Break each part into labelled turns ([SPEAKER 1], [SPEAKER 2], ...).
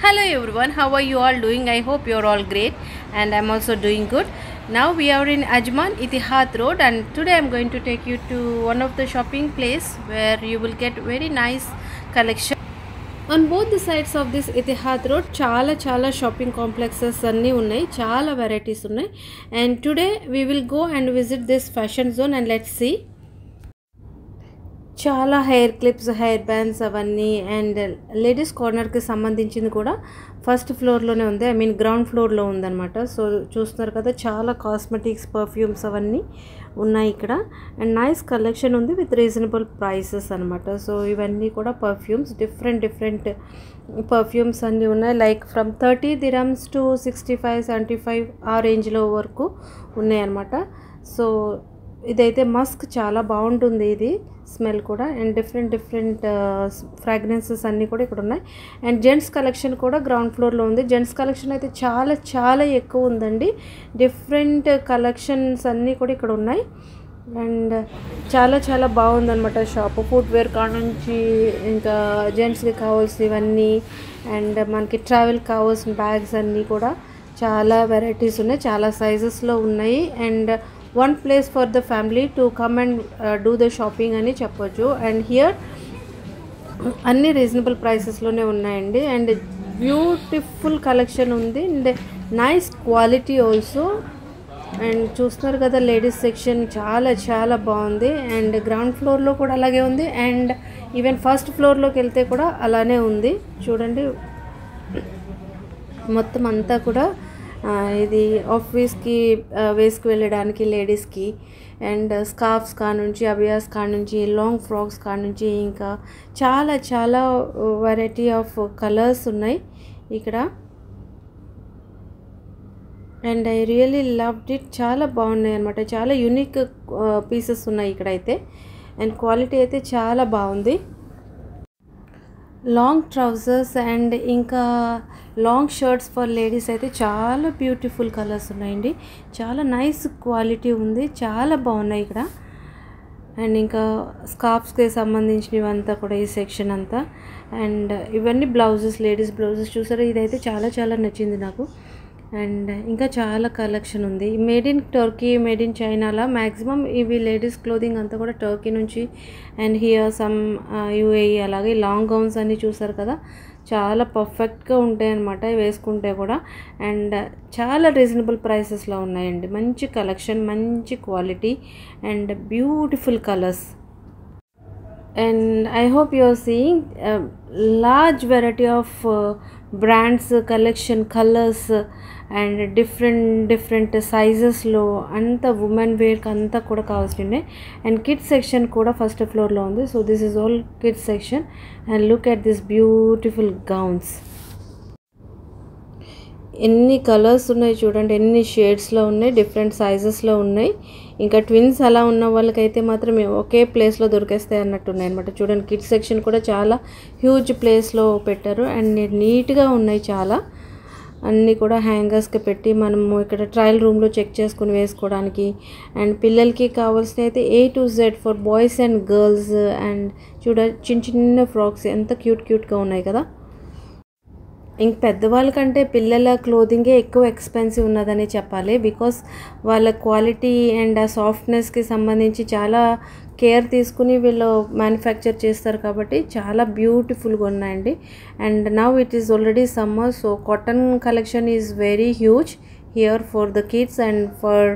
[SPEAKER 1] Hello everyone, how are you all doing? I hope you're all great and I'm also doing good. Now we are in Ajman Itihat Road and today I'm going to take you to one of the shopping place where you will get very nice collection. On both the sides of this Itihat Road చాలా shopping complexes అన్నీ ఉన్నాయి, చాలా varieties ఉన్నాయి. And today we will go and visit this fashion zone and let's see. చాలా hair clips, hair bands అవన్నీ and ladies కార్నర్కి సంబంధించింది కూడా first ఫ్లోర్లోనే ఉంది. ఐ మీన్ గ్రౌండ్ ఫ్లోర్లో ఉందన్నమాట. సో చూస్తున్నారు కదా, చాలా కాస్మెటిక్స్, పర్ఫ్యూమ్స్ అవన్నీ ఉన్నాయి ఇక్కడ. అండ్ నైస్ కలెక్షన్ ఉంది విత్ రీజనబుల్ ప్రైసెస్ అనమాట. సో ఇవన్నీ కూడా పర్ఫ్యూమ్స్, డిఫరెంట్ పర్ఫ్యూమ్స్ అన్నీ ఉన్నాయి. లైక్ ఫ్రమ్ 30 dirhams to 65, 75 ఆ రేంజ్లో వరకు ఉన్నాయి అనమాట. సో ఇదైతే మస్క్ చాలా బాగుంటుంది, ఇది స్మెల్ కూడా. అండ్ డిఫరెంట్ ఫ్రాగ్రెన్సెస్ అన్నీ కూడా ఇక్కడ ఉన్నాయి. అండ్ జెంట్స్ కలెక్షన్ కూడా గ్రౌండ్ ఫ్లోర్లో ఉంది. జెంట్స్ కలెక్షన్ అయితే చాలా ఎక్కువ ఉందండి. డిఫరెంట్ కలెక్షన్స్ అన్నీ కూడా ఇక్కడ ఉన్నాయి. అండ్ చాలా బాగుందన్నమాట షాప్. ఫుట్వేర్ కాడ నుంచి ఇంకా జెంట్స్కి కావాల్సినవన్నీ అండ్ మనకి ట్రావెల్ కావాల్సిన బ్యాగ్స్ అన్నీ కూడా చాలా వెరైటీస్ ఉన్నాయి, చాలా సైజెస్లో ఉన్నాయి. And one place for the family to come and do the shopping అని చెప్పొచ్చు. అండ్ హియర్ అన్ని రీజనబుల్ ప్రైసెస్లోనే ఉన్నాయండి. అండ్ బ్యూటిఫుల్ కలెక్షన్ ఉంది and nice quality also. And చూస్తున్నారు కదా, లేడీస్ సెక్షన్ చాలా బాగుంది. అండ్ గ్రౌండ్ ఫ్లోర్లో కూడా అలాగే ఉంది. అండ్ ఈవెన్ ఫస్ట్ ఫ్లోర్లోకి వెళ్తే కూడా అలానే ఉంది. చూడండి, మొత్తం అంతా కూడా ఇది ఆఫీస్కి వేసుకు వెళ్ళడానికి లేడీస్కి. అండ్ స్కార్ఫ్స్ కానుంచి, అబియాస్ కానుంచి, లాంగ్ ఫ్రాక్స్ కానుంచి ఇంకా చాలా వెరైటీ ఆఫ్ కలర్స్ ఉన్నాయి ఇక్కడ. And I really loved it. చాలా బాగున్నాయి అనమాట. చాలా యూనిక్ పీసెస్ ఉన్నాయి ఇక్కడైతే. అండ్ క్వాలిటీ అయితే చాలా బాగుంది. లాంగ్ ట్రౌజర్స్ అండ్ ఇంకా లాంగ్ షర్ట్స్ ఫర్ లేడీస్ అయితే చాలా బ్యూటిఫుల్ కలర్స్ ఉన్నాయండి. చాలా నైస్ క్వాలిటీ ఉంది, చాలా బాగున్నాయి ఇక్కడ. అండ్ ఇంకా స్కార్ఫ్స్కి సంబంధించినవంతా కూడా ఈ సెక్షన్ అంతా. అండ్ ఇవన్నీ బ్లౌజెస్, లేడీస్ బ్లౌజెస్ చూసారా, ఇదైతే చాలా నచ్చింది నాకు. అండ్ ఇంకా చాలా కలెక్షన్ ఉంది. Made in Turkey, made in చైనాలా మ్యాక్సిమం ఇవి లేడీస్ క్లోదింగ్ అంతా కూడా టర్కీ నుంచి. And here some UAE. అలాగే లాంగ్ గౌన్స్ అన్నీ చూసారు కదా, చాలా పర్ఫెక్ట్గా ఉంటాయి అన్నమాట వేసుకుంటే కూడా. అండ్ చాలా రీజనబుల్ ప్రైసెస్లో ఉన్నాయండి. మంచి కలెక్షన్, మంచి quality and beautiful colours. And I hope you are seeing a large variety of brands, collection, colors and different sizes లో అంతా ఉమెన్ వేర్ అంతా కూడా కావాల్సిందే. అండ్ కిడ్స్ సెక్షన్ కూడా ఫస్ట్ ఫ్లోర్లో ఉంది. So this is all kids section. And look at this beautiful gowns. ఎన్ని colours ఉన్నాయి చూడండి, ఎన్ని షేడ్స్లో ఉన్నాయి, డిఫరెంట్ సైజెస్లో ఉన్నాయి. ఇంకా ట్విన్స్ అలా ఉన్న వాళ్ళకైతే మాత్రం ఒకే ప్లేస్లో దొరికేస్తాయి అన్నట్టు ఉన్నాయి అనమాట. చూడండి, కిడ్స్ సెక్షన్ కూడా చాలా హ్యూజ్ ప్లేస్లో పెట్టారు. అండ్ నీట్గా ఉన్నాయి చాలా. అన్నీ కూడా హ్యాంగర్స్కి పెట్టి మనము ఇక్కడ ట్రయల్ రూమ్లో చెక్ చేసుకుని వేసుకోవడానికి. అండ్ పిల్లలకి కావాల్సిన అయితే A to Z for boys and girls. And చిన్న ఫ్రాక్స్ ఎంత క్యూట్గా ఉన్నాయి కదా. ఇంక పెద్దవాళ్ళకంటే పిల్లల క్లోదింగే ఎక్కువ ఎక్స్పెన్సివ్ ఉన్నదని చెప్పాలి. బికాస్ వాళ్ళ క్వాలిటీ అండ్ ఆ సాఫ్ట్నెస్కి సంబంధించి చాలా కేర్ తీసుకుని వీళ్ళు మ్యానుఫ్యాక్చర్ చేస్తారు కాబట్టి చాలా బ్యూటిఫుల్గా ఉన్నాయండి. And now it is already summer, so cotton collection is very huge here for the kids and for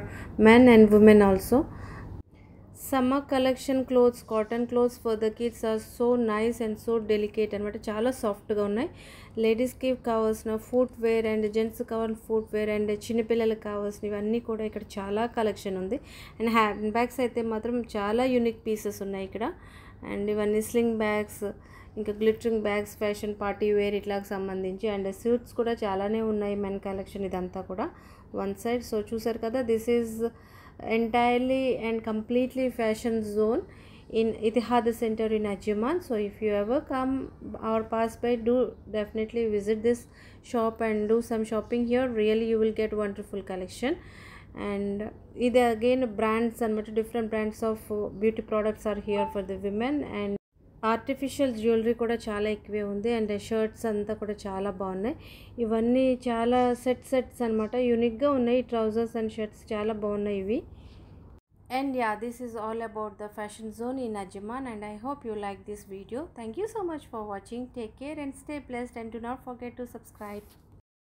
[SPEAKER 1] men and women also. Summer collection clothes, cotton clothes for the kids are so nice and so delicate అనమాట. చాలా సాఫ్ట్గా ఉన్నాయి. లేడీస్కి కావాల్సిన footwear and జెంట్స్కి కావాల్సిన footwear and చిన్నపిల్లలకు కావాల్సినవి అన్నీ కూడా ఇక్కడ చాలా కలెక్షన్ ఉంది. అండ్ హ్యాండ్ బ్యాగ్స్ అయితే మాత్రం చాలా యూనిక్ పీసెస్ ఉన్నాయి ఇక్కడ. అండ్ ఇవన్నీ స్లింగ్ బ్యాగ్స్, ఇంకా glittering bags, fashion party wear ఇట్లాకి సంబంధించి. అండ్ సూట్స్ కూడా చాలానే ఉన్నాయి. మెన్ కలెక్షన్ ఇదంతా కూడా వన్ సైడ్. సో చూసారు కదా, this is entirely and completely fashion zone in Itihat Center in Ajman. So if you ever come or pass by, do definitely visit this shop and do some shopping here. Really you will get wonderful collection. And it again brands and different brands of beauty products are here for the women. And artificial jewellery కూడా చాలా ఎక్కువే ఉంది. And shirts అంతా కూడా చాలా బాగున్నాయి. ఇవన్నీ చాలా సెట్స్ అనమాట. యూనిక్గా ఉన్నాయి. ట్రౌజర్స్ అండ్ షర్ట్స్ చాలా బాగున్నాయి ఇవి. And yeah, this is all about the fashion zone in Ajman, and I hope you like this video. Thank you so much for watching. Take care and stay blessed, and do not forget to subscribe.